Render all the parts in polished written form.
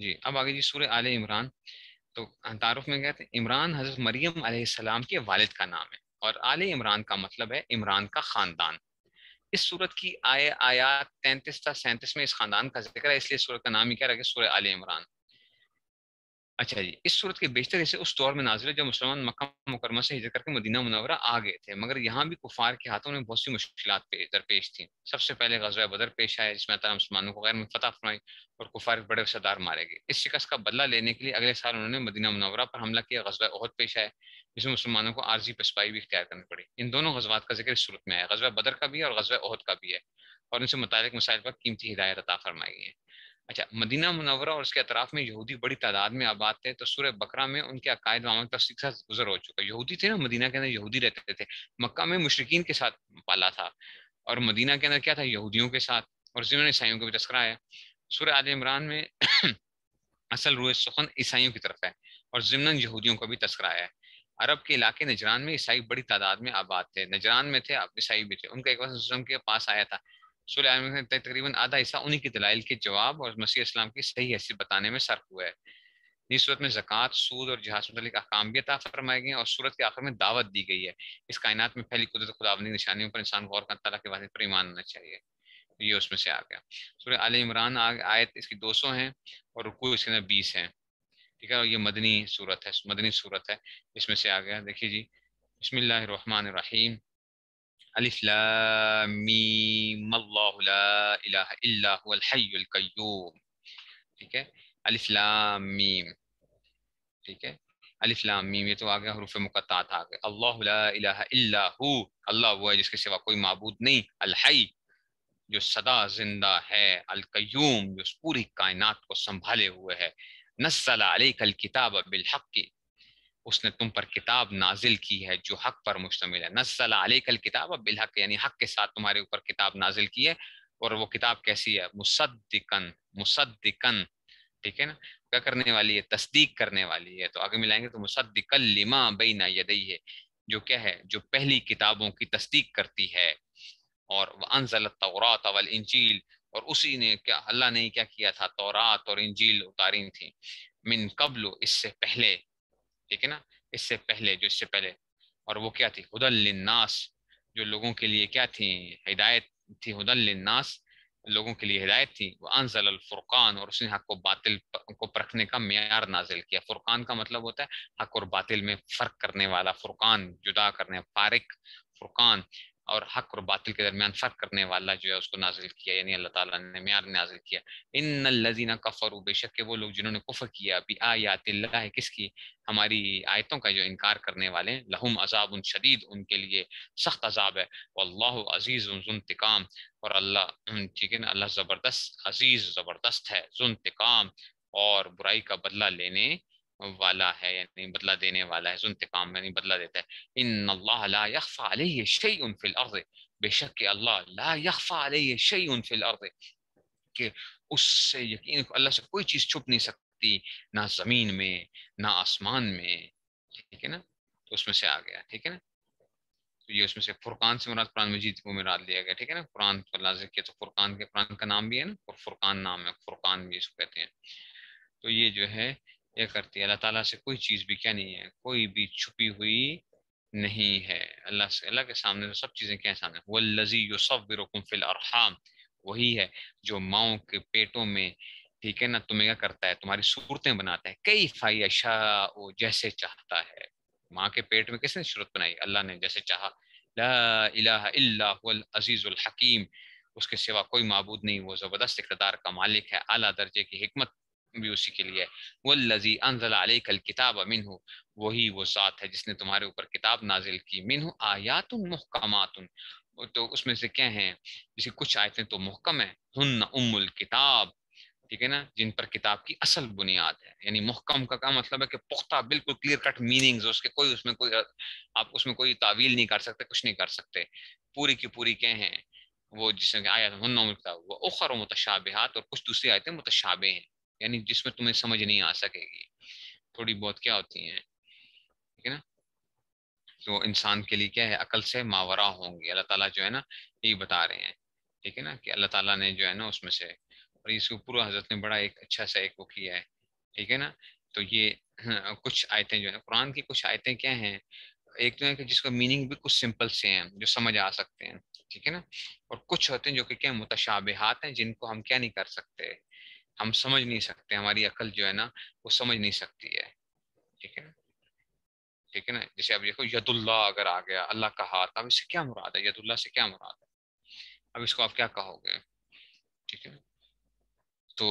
جی اب آگے جی سورہ آل عمران. تو تعارف میں کہتے ہیں عمران حضرت مریم علیہ السلام کے والد کا نام ہے، اور آل عمران کا مطلب ہے عمران کا خاندان. اس صورت کی آیات 33 تا 37 میں اس خاندان کا ذکر ہے، اس لیے صورت کا نام ہی کیا رکھا سورہ آل عمران. اچھا جی، اس صورت کے بیشتر حصے اس دور میں نازل ہے جب مسلمان مکہ مکرمہ سے ہجرت کر کے مدینہ منورہ آ گئے تھے، مگر یہاں بھی کفار کے ہاتھوں میں بہت سی مشکلات درپیش تھیں. سب سے پہلے غزوہ بدر پیش آیا جس میں اللہ تعالیٰ مسلمانوں کو غیر میں فتح فرمائی اور کفار کے بڑے سردار مارے گئے. اس شکست کا بدلہ لینے کے لیے اگلے سال انہوں نے مدینہ منورہ پر حملہ کیا. غزوہ احد پیش آیا جس میں مسلمانوں کو عارضی پسپائی بھی اختیار کرنی پڑی. ان دونوں غزوات کا ذکر اس صورت میں ہے، غزوہ بدر کا بھی ہے اور غزوہ احد کا بھی ہے، اور ان سے متعلق مسائل پر قیمتی ہدایت عطا فرمائی گئی ہے. اچھا، مدینہ منورہ اور اس کے اطراف میں یہودی بڑی تعداد میں آباد تھے، تو سورہ بقرہ میں ان کے عقائد و عمل تفصیل کے ساتھ گزر ہو چکا. یہودی تھے نا، مدینہ کے اندر یہودی رہتے تھے. مکہ میں مشرکین کے ساتھ پالا تھا، اور مدینہ کے اندر کیا تھا، یہودیوں کے ساتھ، اور ضمن عیسائیوں کا بھی تذکرہ ہے. سورہ آل عمران میں اصل روح سخن عیسائیوں کی طرف ہے، اور ضمن یہودیوں کا بھی تذکرہ ہے. عرب کے علاقے نجران میں عیسائی بڑی تعداد میں آباد تھے. نجران میں تھے عیسائی بھی تھے. ان کا ایک وقت کے پاس آیا تھا. سورہ آل عمران میں تقریباً آدھا حصہ انہی کے دلائل کے جواب اور مسیح اسلام کی صحیح حیثیت بتانے میں صرف ہوا ہے. اس صورت میں زکوٰۃ، سود اور جہاد سے متعلق احکام بھی عطا فرمائے گئے ہیں، اور صورت کے آخر میں دعوت دی گئی ہے اس کائنات میں پھیلی قدرت خداوندی نشانیوں پر انسان غور کرنا، تعالیٰ کے واحد پر ایمان ہونا چاہیے. یہ اس میں سے آ گیا. سورہ آل عمران آیت اس کی 200 ہیں، اور رکوع اس کے اندر 20 ہیں. ٹھیک ہے، اور یہ مدنی صورت ہے، مدنی صورت ہے. اس میں سے آ گیا، دیکھیے جی. بسم اللہ الرحمن الرحیم. الف لام میم اللہ لا الہ الا هو الحی القیوم. ٹھیک ہے، الف لام میم. ٹھیک ہے، الف لام میم یہ تو آ گیا، حروف مقطعات آ گئے. اللہ لا الہ الا ہو، اللہ وہ ہے جس کے سوا کوئی معبود نہیں. الحی جو سدا زندہ ہے، القیوم جو اس پوری کائنات کو سنبھالے ہوئے ہے. نزل علیک الکتاب بالحق، اس نے تم پر کتاب نازل کی ہے جو حق پر مشتمل ہے. نزل علیک الکتاب بالحق یعنی حق کے ساتھ تمہارے اوپر کتاب نازل کی ہے. اور وہ کتاب کیسی ہے؟ مصدقن، مصدقن. ٹھیک ہے نا، کیا کرنے والی ہے؟ تصدیق کرنے والی ہے. تو آگے ملائیں گے تو مصدقا لما بین یدیہ، جو کیا ہے؟ جو پہلی کتابوں کی تصدیق کرتی ہے. اور وانزل التوراۃ والانجیل، اور اسی نے کیا، اللہ نے کیا کیا تھا؟ تورات اور انجیل اتاری تھی. من قبل اس سے پہلے. ٹھیک ہے نا، اس سے پہلے، جو اس سے پہلے. اور وہ کیا تھی؟ ہدی للناس، جو لوگوں کے لیے کیا تھی؟ ہدایت تھی. ہدی للناس لوگوں کے لیے ہدایت تھی. وہ انزل الفرقان، اور اس نے حق و باطل کو پرکھنے کا معیار نازل کیا. فرقان کا مطلب ہوتا ہے حق اور باطل میں فرق کرنے والا، فرقان جدا کرنے، فارق، فرقان. اور حق اور باطل کے درمیان فرق کرنے والا جو ہے اس کو نازل کیا، یعنی اللہ تعالیٰ نے معیار نازل کیا. ان الذین کفروا، بے شک وہ لوگ جنہوں نے کفر کیا، بآیات اللہ، کس کی؟ ہماری آیتوں کا، جو انکار کرنے والے، لہم عذاب شدید، ان کے لیے سخت عذاب ہے. واللہ عزیز ذو انتقام، اور اللہ، ٹھیک ہے نا، اللہ زبردست، عزیز زبردست ہے، ذو انتقام، اور برائی کا بدلہ لینے والا ہے، یعنی بدلہ دینے والا ہے. ذو انتقام یعنی بدلہ دیتا ہے. ان اللہ لا یخفی علیہ شیء فی الارض، بے شک کہ اللہ لا یخفی علیہ شیء فی الارض، کہ اس سے یقین اللہ سے کوئی چیز چھپ نہیں سکتی، نہ زمین میں نہ آسمان میں. ٹھیک ہے نا، تو اس میں سے آ گیا. ٹھیک ہے نا، تو یہ اس میں سے فرقان سے مراد قرآن مجید کو مراد لیا گیا. ٹھیک ہے نا، قرآن کو لازم کیا تو فرقان کے، قرآن کا نام بھی ہے نا، اور فرقان نام ہے، فرقان بھی اس کو کہتے ہیں. تو یہ جو ہے یہ کرتی ہے. اللہ تعالیٰ سے کوئی چیز بھی کیا نہیں ہے، کوئی بھی چھپی ہوئی نہیں ہے. اللہ سے، اللہ کے سامنے تو سب چیزیں کیا سامنے. والذی یصورکم فی الارحام، وہی ہے جو ماؤں کے پیٹوں میں، ٹھیک ہے نا، تمہیں کیا کرتا ہے؟ تمہاری صورتیں بناتا ہے. کیف یشاء، جیسے چاہتا ہے. ماں کے پیٹ میں کس نے صورت بنائی؟ اللہ نے، جیسے چاہا. لا الہ الا هو العزیز الحکیم، اس کے سوا کوئی معبود نہیں، وہ زبردست اقتدار کا مالک ہے، اعلیٰ درجے کی حکمت بھی اسی کے لیے. والذی انزل علیک الکتاب منہ، وہی وہ ذات ہے جس نے تمہارے اوپر کتاب نازل کی. منہ آیات محکمات، تو اس میں سے کیا ہیں؟ جیسے کچھ آیتیں تو محکم ہیں. ہن ام الکتاب، ٹھیک ہے نا، جن پر کتاب کی اصل بنیاد ہے. یعنی محکم کا مطلب ہے کہ پختہ، بالکل کلیئر کٹ میننگز اس کے، کوئی اس میں کوئی، آپ اس میں کوئی تعویل نہیں کر سکتے، کچھ نہیں کر سکتے. پوری کی پوری کیا ہیں؟ وہ جس میں آیات ہن ام الکتاب وہ اخر متشابہات، اور کچھ دوسری آیتیں متشابہ ہیں، یعنی جس میں تمہیں سمجھ نہیں آ سکے گی، تھوڑی بہت کیا ہوتی ہیں. ٹھیک ہے نا، تو انسان کے لیے کیا ہے؟ عقل سے ماورا ہوں گی. اللہ تعالیٰ جو ہے نا یہی بتا رہے ہیں. ٹھیک ہے نا، کہ اللہ تعالیٰ نے جو ہے نا اس میں سے، اور اس کو پورا حضرت نے بڑا ایک اچھا سا ایک وہ کیا ہے، ٹھیک ہے نا. تو یہ کچھ آیتیں جو ہے قرآن کی کچھ آیتیں کیا ہیں, ایک تو ہے کہ جس کا میننگ بھی کچھ سمپل سے ہیں جو سمجھ آ سکتے ہیں, ٹھیک ہے نا, اور کچھ ہوتے ہیں جو کہ کیا متشابہات ہیں جن کو ہم کیا نہیں کر سکتے, ہم سمجھ نہیں سکتے, ہماری عقل جو ہے نا وہ سمجھ نہیں سکتی ہے, ٹھیک ہے نا. ٹھیک ہے نا, جیسے اب دیکھو ید اللہ اگر آ گیا, اللہ کا ہاتھ, اب اس سے کیا مراد ہے, ید اللہ سے کیا مراد ہے, اب اس کو آپ کیا کہو گے, ٹھیک ہے نا. تو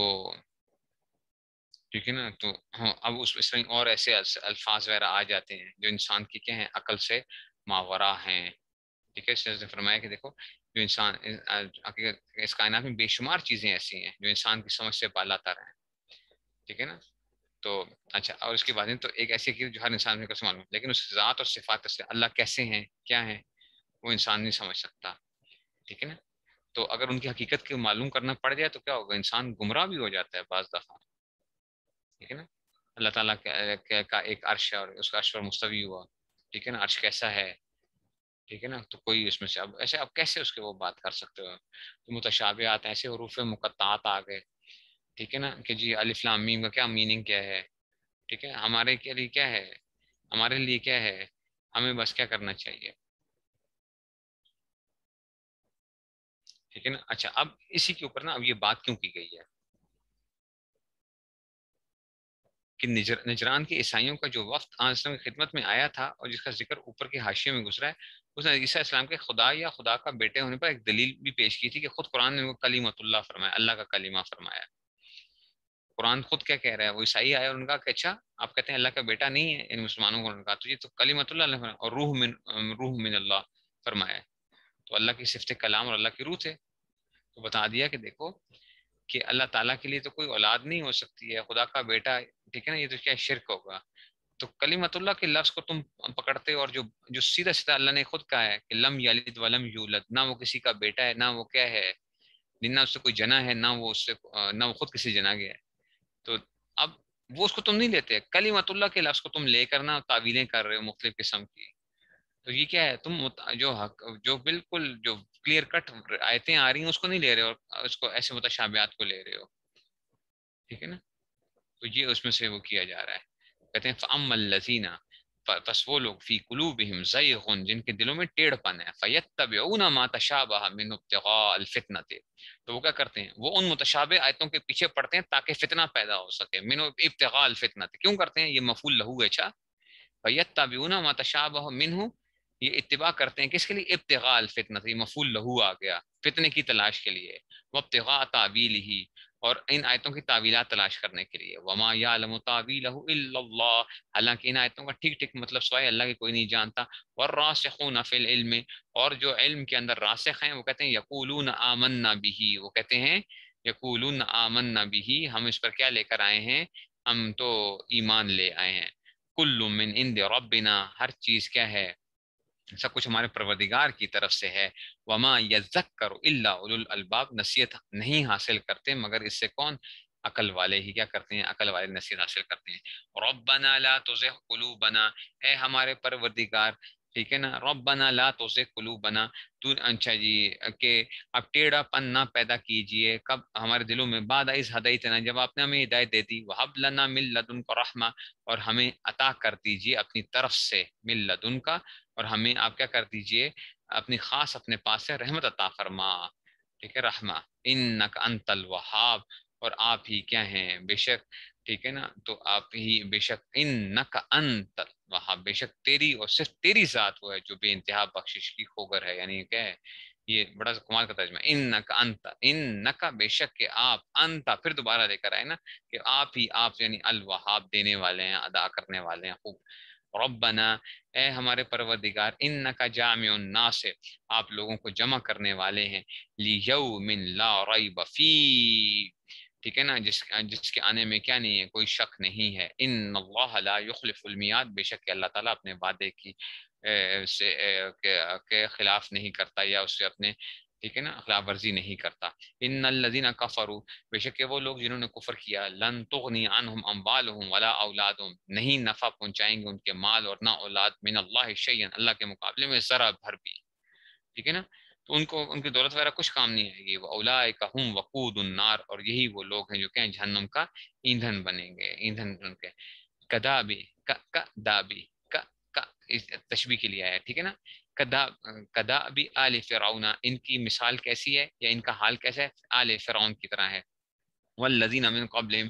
ٹھیک ہے نا, تو ہاں اب اس طرح اور ایسے الفاظ وغیرہ آ جاتے ہیں جو انسان کی کیا ہیں عقل سے ماورا ہیں. ٹھیک ہے, اس نے فرمایا کہ دیکھو جو انسان اس کائنات میں بے شمار چیزیں ایسی ہیں جو انسان کی سمجھ سے بالا تر ہیں, ٹھیک ہے نا. تو اچھا, اور اس کے بعد تو ایک ایسی چیز جو ہر انسان میں کو معلوم, لیکن اس ذات اور صفات سے اللہ کیسے ہیں کیا ہیں وہ انسان نہیں سمجھ سکتا, ٹھیک ہے نا. تو اگر ان کی حقیقت کو معلوم کرنا پڑ جائے تو کیا ہوگا, انسان گمراہ بھی ہو جاتا ہے بعض دفعہ, ٹھیک ہے نا. اللہ تعالیٰ کا ایک عرش ہے اور اس کا عرش پر مستوی ہوا, ٹھیک ہے نا, عرش کیسا ہے, ٹھیک ہے نا. تو کوئی اس میں سے اب ایسے اب کیسے اس کے وہ بات کر سکتے ہو, تو متشابہات ایسے حروف مقطعات آ گئے, ٹھیک ہے نا, کہ جی الف لام میم کا کیا میننگ کیا ہے, ٹھیک ہے, ہمارے کے لیے کیا ہے, ہمارے لیے کیا ہے, ہمیں بس کیا کرنا چاہیے, ٹھیک ہے نا. اچھا, اب اسی کے اوپر نا اب یہ بات کیوں کی گئی ہے کہ نجران کے عیسائیوں کا جو وفد اسلام کی خدمت میں آیا تھا اور جس کا ذکر اوپر کے حاشیے میں گزرا ہے, اس نے عیسیٰ اسلام کے خدا یا خدا کا بیٹے ہونے پر ایک دلیل بھی پیش کی تھی کہ خود قرآن نے وہ کلیمت اللہ فرمایا, اللہ کا کلمہ فرمایا. قرآن خود کیا کہہ رہا ہے, وہ عیسائی آئے اور ان کا کہ اچھا آپ کہتے ہیں اللہ کا بیٹا نہیں ہے, ان مسلمانوں کو ان کا تو یہ تو کلیمت اللہ نے فرمایا, اور روح من اللہ فرمایا, تو اللہ کی صفت کلام اور اللہ کی روح تھے. تو بتا دیا کہ دیکھو کہ اللہ تعالیٰ کے لیے تو کوئی اولاد نہیں ہو سکتی ہے, خدا کا بیٹا, ٹھیک ہے نا, یہ تو کیا شرک ہوگا. تو کلیمت اللہ کے لفظ کو تم پکڑتے اور جو سیدھا سیدھا اللہ نے خود کہا ہے کہ لم یلد ولم یولد, نہ وہ کسی کا بیٹا ہے, نہ وہ کیا ہے, نہ اس سے کوئی جنا ہے, نہ وہ اس سے نہ وہ خود کسی جنا گیا ہے. تو اب وہ اس کو تم نہیں لیتے, کلیمت اللہ کے لفظ کو تم لے کر نا تعویلیں کر رہے ہو مختلف قسم کی. تو یہ کیا ہے, تم جو حق جو بالکل جو کلیئر کٹ آیتیں آ رہی ہیں اس کو نہیں لے رہے اور اس کو ایسے متشابہات کو لے رہے ہو, ٹھیک ہے نا. تو یہ اس میں سے وہ کیا جا رہا ہے. کہتے ہیں فَأَمَّا الَّذِينَ, پس وہ لوگ فی قلوبہم زیغ, جن کے دلوں میں ٹیڑھ پن ہے, فَيَتَّبِعُونَ مَا تَشَابَهَ مِنْهُ ابْتِغَاءَ الْفِتْنَةِ, تو وہ کیا کرتے ہیں, وہ ان متشابہ آیتوں کے پیچھے پڑتے ہیں تاکہ فتنہ پیدا ہو سکے, منه ابتغاء الفتنة, کیوں کرتے ہیں, یہ مفعول لہو ہے. اچھا, فَيَتَّبِعُونَ مَا تَشَابَهَ مِنْهُ, یہ اتباع کرتے ہیں کس کے لیے, ابتغاء الفتنة, یہ مفعول لہو آ گیا فتنے کی تلاش کے لیے, وابتغاء تاویلہ, اور ان آیتوں کی تعویلات تلاش کرنے کے لیے, وما یعلم تاویلہ الا اللہ, حالانکہ ان آیتوں کا ٹھیک ٹھیک مطلب سوائے اللہ کے کوئی نہیں جانتا. والراسخون فی العلم, اور جو علم کے اندر راسخ ہیں وہ کہتے ہیں یقولون آمنا بہ, وہ کہتے ہیں یقولون آمنا بہ, ہم اس پر کیا لے کر آئے ہیں, ہم تو ایمان لے آئے ہیں. کل من عند ربنا, ہر چیز کیا ہے, سب کچھ ہمارے پروردگار کی طرف سے ہے. وما یذکر الا اولو الالباب, نصیحت نہیں حاصل کرتے مگر اس سے کون, عقل والے ہی کیا کرتے ہیں, عقل والے نصیحت حاصل کرتے ہیں. ربنا لا تزغ قلوبنا, اے ہمارے پروردگار, ٹھیک ہے نا, ربنا لا تزغ قلوبنا, تو اچھا جی کہ اب ٹیڑھا پن نہ پیدا کیجئے کب ہمارے دلوں میں, بعد اذ ہدیتنا, جب آپ نے ہمیں ہدایت دے دی, وہب لنا من لدنک رحمہ, اور ہمیں عطا کر دیجئے اپنی طرف سے, من لدنک, اور ہمیں آپ کیا کر دیجئے اپنی خاص اپنے پاس سے رحمت عطا فرما, ٹھیک ہے, رحمہ, انک انت الوہاب, اور آپ ہی کیا ہیں بے شک, ٹھیک ہے نا, تو آپ ہی بے شک, انک انت الوہاب, بے شک تیری اور صرف تیری ذات وہ ہے جو بے انتہا بخشش کی خوگر ہے. یعنی کیا ہے, یہ بڑا کمال کا ترجمہ, انک انت, انک بے شک کہ آپ, انت پھر دوبارہ لے کر آئے نا کہ آپ ہی آپ, یعنی الوہاب دینے والے ہیں, ادا کرنے والے ہیں خوب. ربنا, اے ہمارے پروردگار, انک جامع الناس, آپ لوگوں کو جمع کرنے والے ہیں, لیوم لا ریب فیہ, ٹھیک ہے نا, جس کے آنے میں کیا نہیں ہے, کوئی شک نہیں ہے. ان اللہ لا یخلف المیعاد, بے شک کہ اللہ تعالیٰ اپنے وعدے کی کے خلاف نہیں کرتا, یا اس سے اپنے, ٹھیک ہے نا, خلاف ورزی نہیں کرتا. ان الذین کفروا, بے شک کہ وہ لوگ جنہوں نے کفر کیا, لن تغنی عنہم اموالہم ولا اولادہم, نہیں نفع پہنچائیں گے ان کے مال اور نہ اولاد, من اللہ شیئا, اللہ کے مقابلے میں ذرا بھر بھی, ٹھیک ہے نا. تو ان کو ان کی دولت وغیرہ کچھ کام نہیں آئے گی. وہ اولئک هم وقود النار، اور یہی وہ لوگ ہیں جو کہ جہنم کا ایندھن بنیں گے، ایندھن ان کے. کدابی کدابی کا تشبیہ کے لیے آیا، ٹھیک ہے نا. کدا کدابی آل فرعون، ان کی مثال کیسی ہے یا ان کا حال کیسا ہے، آل فرعون کی طرح ہے. والذین من قبلہم،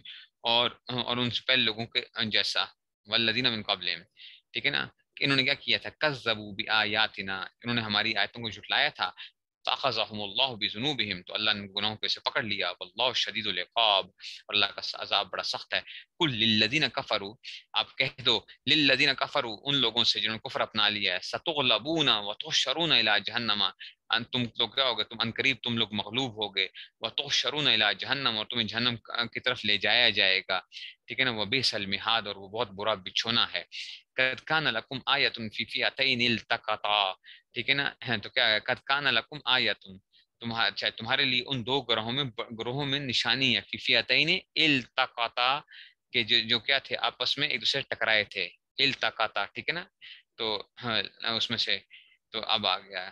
اور ان سے پہلے لوگوں کے جیسا. والذین من قبلہم، ٹھیک ہے نا. کہ انہوں نے کیا کیا تھا، کذبوا بآیاتنا، انہوں نے ہماری آیتوں کو جھٹلایا تھا. فاخذهم اللہ بذنوبہم، تو اللہ نے گناہوں کو اسے پکڑ لیا. واللہ شدید العقاب، اور اللہ کا عذاب بڑا سخت ہے. قل للذین کفروا، آپ کہہ دو للذین کفروا، ان لوگوں سے جنہوں نے کفر اپنا لیا ہے. ستغلبون وتحشرون الی جہنم، ان تم لوگ کیا ہوگے، تم ان قریب تم لوگ مغلوب ہوگے. وتحشرون الی جہنم، اور تمہیں جہنم کی طرف لے جایا جائے گا. ٹھیک ہے نا. وبئس المہاد، اور وہ بہت برا بچھونا ہے. قد کان لکم آیۃ فی فئتین التقطا، ٹھیک ہے نا. تو کیا ہے، قد کان لکم آیۃ، تمہارے لیے ان دو گروہوں میں نشانی ہے. فی فئتین التقطا، کہ جو کیا تھے، آپس میں ایک دوسرے ٹکرائے تھے. التقطا، ٹھیک ہے نا. تو ہاں، اس میں سے تو اب آ گیا،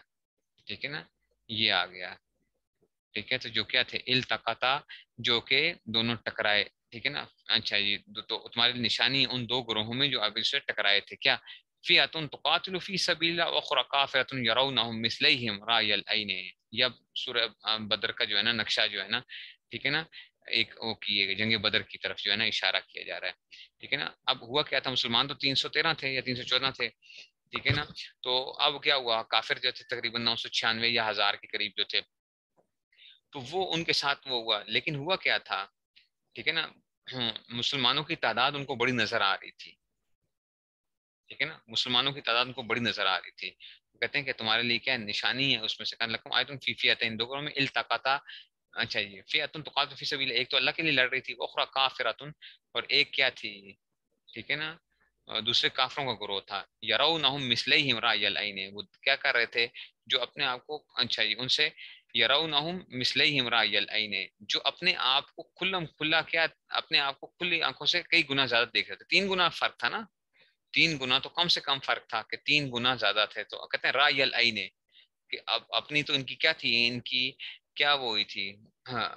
ٹھیک ہے نا، یہ آ گیا. ٹھیک ہے. تو جو کیا تھے، التقطا، جو کہ دونوں ٹکرائے. ٹھیک ہے نا. اچھا جی، تو تمہاری نشانی ان دو گروہوں میں جو ابھی سے ٹکرائے تھے. کیا، فئۃ تقاتل فی سبیل اللہ واخری کافرۃ یرونہم مثلیہم رأی العین. یہ سورہ بدر کا جو ہے نا نقشہ جو ہے نا، ٹھیک ہے نا، ایک وہ کیے گئے جنگ بدر کی طرف جو ہے نا اشارہ کیا جا رہا ہے. ٹھیک ہے نا. اب ہوا کیا تھا، مسلمان تو 313 تھے یا 314 تھے. ٹھیک ہے نا. تو اب کیا ہوا، کافر جو تھے تقریباً 996 یا 1000 کے قریب جو تھے. تو وہ ان کے ساتھ وہ ہوا. لیکن ہوا کیا تھا، ٹھیک ہے نا، مسلمانوں کی تعداد ان کو بڑی نظر آ رہی تھی. ٹھیک ہے نا. مسلمانوں کی تعداد ان کو بڑی نظر آ رہی تھی. کہتے ہیں کہ تمہارے لیے کیا نشانی ہے، اس میں سے کہنے لگا آیتم فی فئتین، دو گروہوں میں التقطا. اچھا یہ فئتن تقاتل فی سبیل، ایک تو اللہ کے لیے لڑ رہی تھی، اخری کافرۃ، اور ایک کیا تھی، ٹھیک ہے نا، دوسرے کافروں کا گروہ تھا. یرونہم مثلیہم رأی العین، وہ کیا کر رہے تھے، جو اپنے آپ کو، اچھا جی، ان سے یرونہم مثلیہم رأی العین، جو اپنے آپ کو کھلم کھلا کیا، اپنے آپ کو کھلی آنکھوں سے کئی گنا زیادہ دیکھ رہے تھے. 3 گنا فرق تھا نا، 3 گنا تو کم سے کم فرق تھا، کہ 3 گنا زیادہ تھے. تو کہتے ہیں رأی العین، کہ اب اپنی تو ان کی کیا تھی، ان کی کیا وہ ہوئی تھی، ہاں،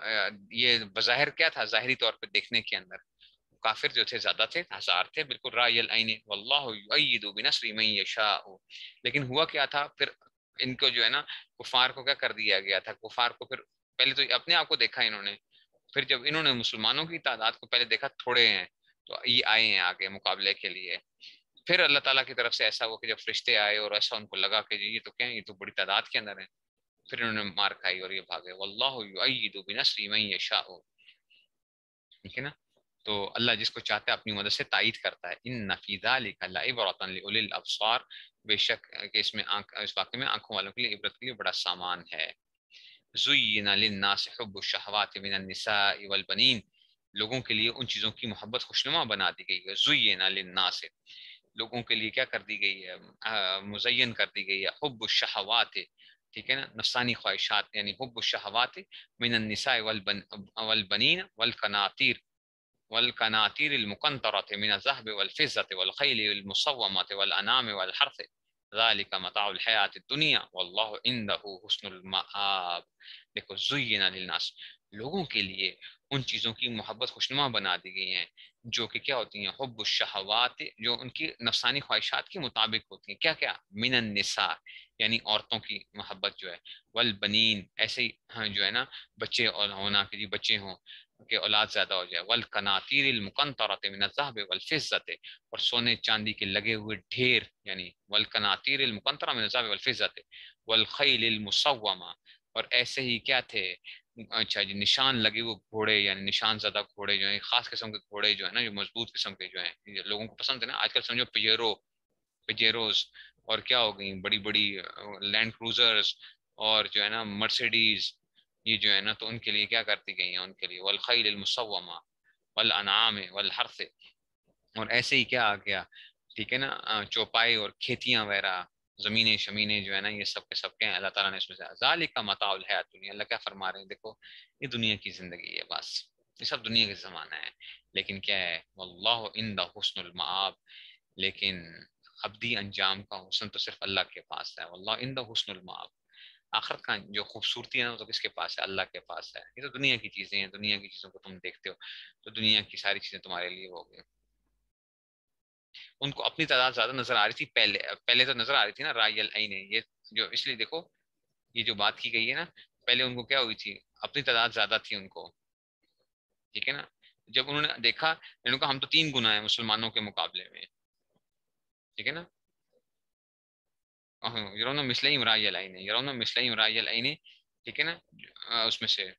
یہ بظاہر کیا تھا، ظاہری طور پہ دیکھنے کے اندر کافر جو تھے زیادہ تھے، 1000 تھے بالکل. رأی العین واللہ یؤید بنصرہ من یشاء. لیکن ہوا کیا تھا پھر، ان کو جو ہے نا کفار کو کیا کر دیا گیا تھا، کفار کو پھر پہلے تو اپنے آپ کو دیکھا انہوں نے، پھر جب انہوں نے مسلمانوں کی تعداد کو پہلے دیکھا تھوڑے ہیں، تو یہ آئے ہیں آگے مقابلے کے لیے. پھر اللہ تعالیٰ کی طرف سے ایسا ہوا کہ جب فرشتے آئے اور ایسا ان کو لگا کہ یہ تو کیا ہے، یہ تو بڑی تعداد کے اندر ہے، پھر انہوں نے مار کھائی اور یہ بھاگے. واللہ یؤید بنصرہ من یشاء. ٹھیک ہے نا. تو اللہ جس کو چاہتا ہے اپنی مدد سے تائید کرتا ہے. ان فی ذلک لعبرۃ لاولی الابصار، بے شک کہ اس میں اس واقعے میں آنکھوں والوں کے لیے عبرت کے لیے بڑا سامان ہے. زین للناس حب الشہوات من النساء والبنین، لوگوں کے لیے ان چیزوں کی محبت خوشنما بنا دی گئی ہے. زین للناس، لوگوں کے لیے کیا کر دی گئی ہے، مزین کر دی گئی ہے. حب الشہوات، ٹھیک ہے نا، نفسانی خواہشات، یعنی حب الشہوات من النساء والبنین والقناطیر المقنطرة من الذهب والفضة والخيل المصومة والأنعام والحرث ذلك متاع الحیات الدنیا واللہ عنده حسن المآب. دیکھو، زین للناس، لوگوں کے لیے ان چیزوں کی محبت خوشنما بنا دی گئی ہیں جو کہ کیا ہوتی ہیں، حب الشہوات، جو ان کی نفسانی خواہشات کے مطابق ہوتی ہیں. کیا کیا، من النساء، یعنی عورتوں کی محبت جو ہے، والبنین، ایسے ہی ہاں جو ہے نا بچے اور ہونا، کہ جی بچے ہوں کہ اولاد زیادہ ہو جائے. والقناطیر المقنطرة من الذهب والفضة، اور سونے چاندی کے لگے ہوئے ڈھیر، یعنی والقناطیر المقنطرة من الذهب والفضة والخیل المصومة، اور ایسے ہی کیا تھے، اچھا جی، نشان لگے ہوئے گھوڑے، یعنی نشان زدہ گھوڑے جو ہیں، خاص قسم کے گھوڑے جو ہیں نا، جو مضبوط قسم کے جو ہیں، لوگوں کو پسند ہے نا آج کل. سمجھو پجیروز، اور کیا ہو گئی بڑی بڑی لینڈ کروزرز، اور جو ہے نا مرسیڈیز، یہ جو ہے نا، تو ان کے لیے کیا کرتی گئی ہیں، ان کے لیے والخیل المصومہ والانعام والحرث، اور ایسے ہی کیا آ گیا، ٹھیک ہے نا، چوپائے اور کھیتیاں وغیرہ، زمینیں شمینیں جو ہے نا، یہ سب کے سب کے ہیں. اللہ تعالیٰ نے اس میں سے ذالک متاع الحیات دنیا، اللہ کیا فرما رہے ہیں، دیکھو یہ دنیا کی زندگی ہے، بس یہ سب دنیا کا زمانہ ہے. لیکن کیا ہے، واللہ عندہ حسن المآب، لیکن ابدی انجام کا حسن تو صرف اللہ کے پاس ہے. واللہ عندہ حسن المآب، آخرت کا جو خوبصورتی ہے نا وہ تو کس کے پاس ہے؟ اللہ کے پاس ہے. یہ تو دنیا کی چیزیں ہیں, دنیا کی چیزوں کو تم دیکھتے ہو تو دنیا کی ساری چیزیں تمہارے لیے ہو گئی. ان کو اپنی تعداد زیادہ نظر آ رہی تھی پہلے, پہلے تو نظر آ رہی تھی نا رائے العین, یہ جو اس لیے دیکھو یہ جو بات کی گئی ہے نا, پہلے ان کو کیا ہوئی تھی؟ اپنی تعداد زیادہ تھی ان کو, ٹھیک ہے نا. جب انہوں نے دیکھا, انہوں نے کہا ہم تو 3 گنا ہیں مسلمانوں کے مقابلے میں, ٹھیک ہے نا. یرون مثلہم رأی العین, یرون مثلہم رأی العین, ٹھیک ہے نا. اس میں سے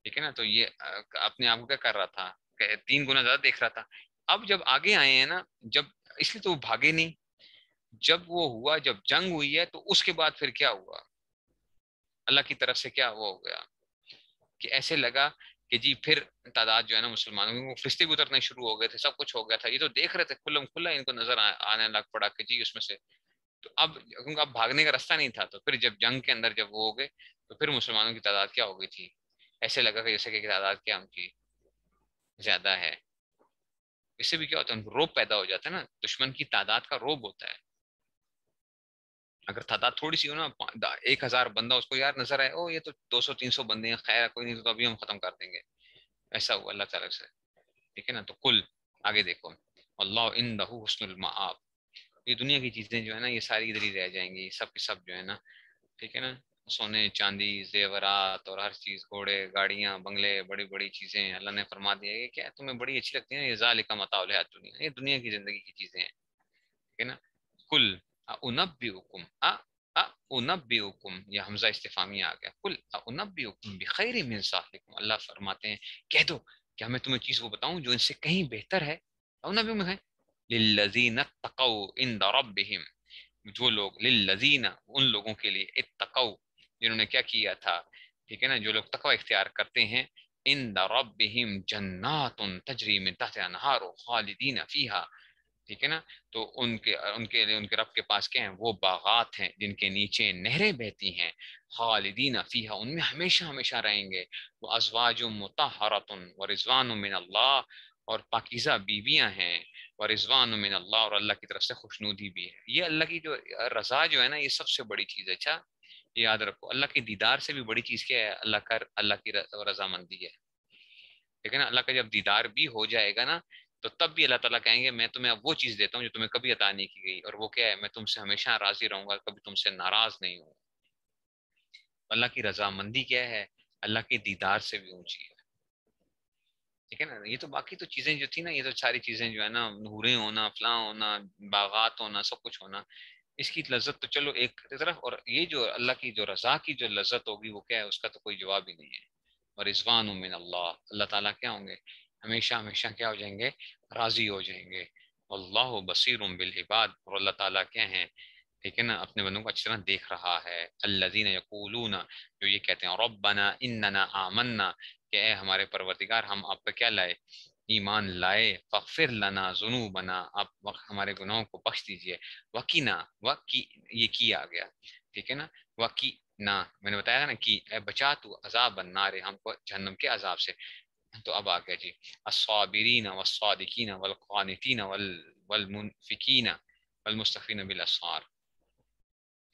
ٹھیک ہے نا. تو یہ اپنے آپ کو کیا کر رہا تھا؟ 3 گنا زیادہ دیکھ رہا تھا. اب جب آگے آئے ہیں نا, جب اس لیے تو وہ بھاگے نہیں. جب وہ ہوا, جب جنگ ہوئی ہے, تو اس کے بعد پھر کیا ہوا؟ اللہ کی طرف سے کیا وہ ہو گیا کہ ایسے لگا کہ جی پھر تعداد جو ہے نا مسلمانوں کی, وہ فرشتے بھی اترنے شروع ہو گئے تھے, سب کچھ ہو گیا تھا. یہ تو دیکھ رہے تھے کھلم کھلا, ان کو نظر آنے لگ پڑا کہ جی اس میں سے. تو اب کیونکہ اب بھاگنے کا راستہ نہیں تھا, تو پھر جب جنگ کے اندر جب وہ ہو گئے تو پھر مسلمانوں کی تعداد کیا ہو گئی تھی؟ ایسے لگا کہ جیسے کہ تعداد کیا ان کی زیادہ ہے. اس سے بھی کیا ہوتا ہے, ان کو روب پیدا ہو جاتا ہے نا, دشمن کی تعداد کا روب ہوتا ہے. اگر تعداد تھوڑی سی ہو نا, 1000 بندہ, اس کو یار نظر آئے او یہ تو 200 300 بندے ہیں, خیر کوئی نہیں تو ابھی ہم ختم کر دیں گے. ایسا ہوا اللہ تعالیٰ سے, ٹھیک ہے نا. تو کل آگے دیکھو, اللہ عندہ حسن المآب. یہ دنیا کی چیزیں جو ہے نا یہ ساری ادھر ہی رہ جائیں گی, سب کے سب جو ہے نا, ٹھیک ہے نا. سونے چاندی زیورات اور ہر چیز, گھوڑے گاڑیاں بنگلے بڑی بڑی چیزیں, اللہ نے فرما دیا کہ کیا تمہیں بڑی اچھی لگتی ہیں, یہ ذالک متاع الحیات دنیا, یہ دنیا کی زندگی کی چیزیں ہیں, ٹھیک ہے نا. کل انبئکم انبئکم, یہ حمزہ استفہامی آ گیا. کل انبئکم بخیر من ذالکم, اللہ فرماتے ہیں کہہ دو کیا میں تمہیں چیز وہ بتاؤں جو ان سے کہیں بہتر ہے. انبئکم ہے للذین اتقوا عند ربہم, جو لوگ للذین ان لوگوں کے لیے اتقوا جنہوں نے کیا کیا تھا, ٹھیک ہے نا, جو لوگ تقوی اختیار کرتے ہیں, عند ربہم جنات تجری من تحتها الانہار خالدین فیہا, ٹھیک ہے نا. تو ان کے رب کے پاس کیا ہیں؟ وہ باغات ہیں جن کے نیچے نہریں بہتی ہیں, خالدین فیہا, ان میں ہمیشہ ہمیشہ رہیں گے. وہ ازواج مطہرۃ ورضوان من اللہ, اور پاکیزہ بیویاں ہیں, ورضوان من اللہ, اور اللہ کی طرف سے خوشنودی بھی ہے. یہ اللہ کی جو رضا جو ہے نا, یہ سب سے بڑی چیز ہے. اچھا یاد رکھو, اللہ کے دیدار سے بھی بڑی چیز کیا ہے؟ اللہ کی رضامندی ہے, ٹھیک ہے نا. اللہ کا جب دیدار بھی ہو جائے گا نا, تو تب بھی اللہ تعالیٰ کہیں گے میں تمہیں اب وہ چیز دیتا ہوں جو تمہیں کبھی عطا نہیں کی گئی, اور وہ کیا ہے؟ میں تم سے ہمیشہ راضی رہوں گا, کبھی تم سے ناراض نہیں ہوں. اللہ کی رضامندی کیا ہے؟ اللہ کے دیدار سے بھی اونچی ہے, ٹھیک ہے نا. یہ تو باقی تو چیزیں جو تھی نا, یہ تو ساری چیزیں جو ہے نا, نوریں ہونا, فلاں ہونا, باغات ہونا, سب کچھ ہونا, اس کی لذت تو چلو ایک طرف, اور یہ جو اللہ کی جو رضا کی جو لذت ہوگی وہ کیا ہے؟ اس کا تو کوئی جواب ہی نہیں ہے. اور رضوان من اللہ, اللہ تعالیٰ کیا ہوں گے؟ ہمیشہ ہمیشہ کیا ہو جائیں گے؟ راضی ہو جائیں گے. اللہ بصیر بالعباد, اور اللہ تعالیٰ کیا ہیں؟ ٹھیک ہے نا, اپنے بندوں کو اچھی طرح دیکھ رہا ہے. الذین یقولون, جو یہ کہتے ہیں ربنا اننا آمنا, کہ اے ہمارے پروردگار ہم آپ پہ کیا لائے؟ ایمان لائے. فاغفر لنا ذنوبنا, آپ ہمارے گناہوں کو بخش دیجئے. وقینا, یہ کی آ گیا, ٹھیک ہے نا. وقینا میں نے بتایا نا کہ اے بچا تو عذاب النار, ہم کو جہنم کے عذاب سے. تو اب آ گیا جی, الصابرین والصادقین والقانتین والمنفقین والمستغفرین بالاسحار.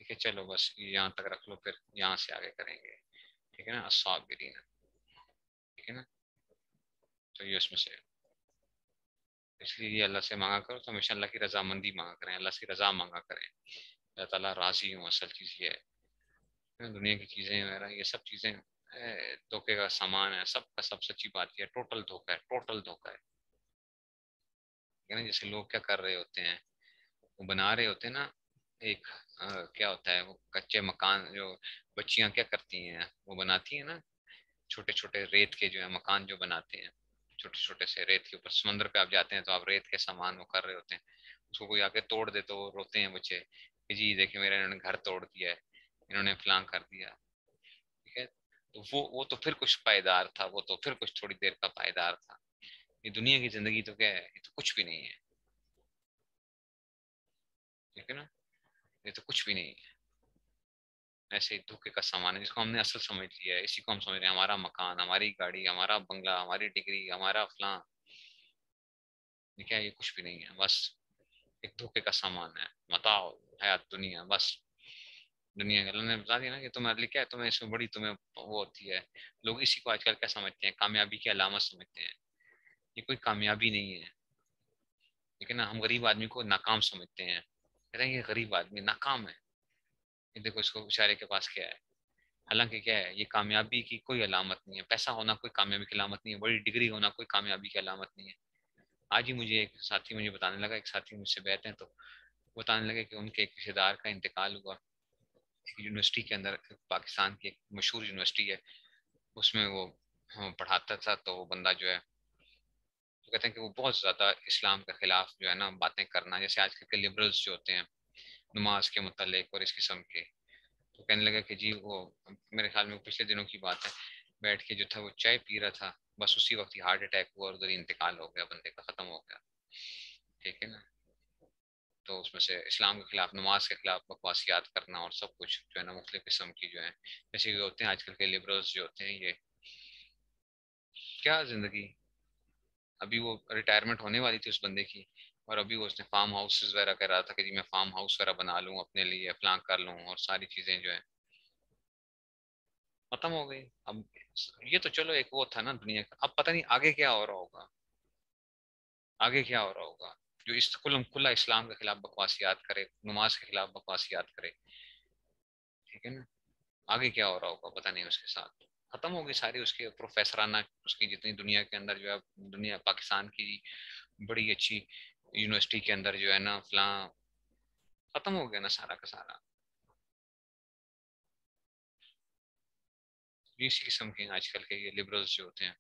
ٹھیک ہے, چلو بس یہاں تک رکھ لو, پھر یہاں سے آگے کریں گے, ٹھیک ہے نا. الصابرین, ٹھیک ہے نا. تو یہ اس میں سے, اس لیے یہ اللہ سے مانگا کرو تو ہمیشہ اللہ کی رضامندی مانگا کریں, اللہ سے رضا مانگا کریں. اللہ تعالیٰ راضی ہوں, اصل چیز یہ ہے. دنیا کی چیزیں وغیرہ یہ سب چیزیں دھوکے کا سامان ہے, سب کا سب سچی بات ہے, ٹوٹل دھوکا ہے, ٹوٹل دھوکا ہے. جیسے لوگ کیا کر رہے ہوتے ہیں, وہ بنا رہے ہوتے ہیں نا ایک کیا ہوتا ہے وہ کچے مکان, جو بچیاں کیا کرتی ہیں وہ بناتی ہیں نا چھوٹے چھوٹے ریت کے جو ہے مکان جو بناتے ہیں, چھوٹے چھوٹے سے ریت کے اوپر. سمندر پہ آپ جاتے ہیں تو آپ ریت کے سامان وہ کر رہے ہوتے ہیں, اس کو کوئی آ کے توڑ دے تو روتے ہیں بچے کہ جی دیکھیں میرے انہوں نے گھر توڑ دیا ہے, انہوں نے فلاں کر دیا, ٹھیک ہے. تو وہ تو پھر کچھ پائیدار تھا, وہ تو پھر کچھ تھوڑی دیر کا پائیدار تھا. یہ دنیا کی زندگی تو کیا ہے؟ یہ تو کچھ بھی نہیں ہے, ٹھیک ہے نا. یہ تو کچھ بھی نہیں ہے, ایسے ہی دھوکے کا سامان ہے جس کو ہم نے اصل سمجھ لیا ہے. اسی کو ہم سمجھ رہے ہیں ہمارا مکان, ہماری گاڑی, ہمارا بنگلہ, ہماری ڈگری, ہمارا فلاں. یہ کیا, یہ کچھ بھی نہیں ہے, بس ایک دھوکے کا سامان ہے. متاع حیات دنیا، بس دنیا کا اللہ نے بتا دیا نا کہ تمہیں لکھا ہے، تمہیں اس میں بڑی تمہیں وہ ہوتی ہے. لوگ اسی کو آج کل کیا سمجھتے ہیں؟ کامیابی کی علامت سمجھتے ہیں. یہ کوئی کامیابی نہیں ہے. ٹھیک ہے نا. ہم غریب آدمی کو ناکام سمجھتے ہیں، کہتے ہیں یہ غریب آدمی ناکام ہے، یہ دیکھو اس کو بیچارے کے پاس کیا ہے. حالانکہ کیا ہے، یہ کامیابی کی کوئی علامت نہیں ہے. پیسہ ہونا کوئی کامیابی کی علامت نہیں ہے. بڑی ڈگری ہونا کوئی کامیابی کی علامت نہیں ہے. آج ہی مجھے ایک ساتھی مجھے بتانے لگا، ایک ساتھی مجھ سے بیٹھے ہیں تو بتانے لگے کہ ان کے ایک رشتے دار کا انتقال ہوا. ایک یونیورسٹی کے اندر، پاکستان کی ایک مشہور یونیورسٹی ہے، اس میں وہ پڑھاتا تھا. تو وہ بندہ جو ہے تو کہتے ہیں کہ وہ بہت زیادہ اسلام کے خلاف جو ہے نا باتیں کرنا، جیسے آج کل کے لبرلز جو ہوتے ہیں نماز کے متعلق اور اس قسم کے. تو کہنے لگا کہ جی وہ میرے خیال میں پچھلے دنوں کی بات ہے، بیٹھ کے جو تھا وہ چائے پی رہا تھا، بس اسی وقت ہی ہارٹ اٹیک ہوا اور ادھر ہی انتقال ہو گیا بندے کا، ختم ہو گیا. ٹھیک ہے نا. تو اس میں سے اسلام کے خلاف، نماز کے خلاف بکواسیات کرنا اور سب کچھ جو ہے نا مختلف قسم کی جو ہے، جیسے کہ ہوتے ہیں آج کل کے لبرلز جو ہوتے ہیں، یہ کیا زندگی. ابھی وہ ریٹائرمنٹ ہونے والی تھی اس بندے کی، اور ابھی وہ اس نے فارم ہاؤسز وغیرہ کر رہا تھا کہ جی میں فارم ہاؤس وغیرہ بنا لوں اپنے لیے، فلاں کر لوں، اور ساری چیزیں جو ہے ختم ہو گئی. اب یہ تو چلو ایک وہ تھا نا دنیا کا، اب پتہ نہیں آگے کیا ہو رہا ہوگا. آگے کیا ہو رہا ہوگا جو اس کھلا اسلام کے خلاف بکواسیات کرے، نماز کے خلاف بکواسیات کرے. ٹھیک ہے نا. آگے کیا ہو رہا ہوگا پتہ نہیں اس کے ساتھ. ختم ہو گئی ساری اس کے پروفیسرانہ، اس کی جتنی دنیا کے اندر جو ہے، دنیا پاکستان کی بڑی اچھی یونیورسٹی کے اندر جو ہے نا فلاں، ختم ہو گیا نا سارا کا سارا. اسی قسم کے آج کل کے یہ لبرلز جو ہوتے ہیں.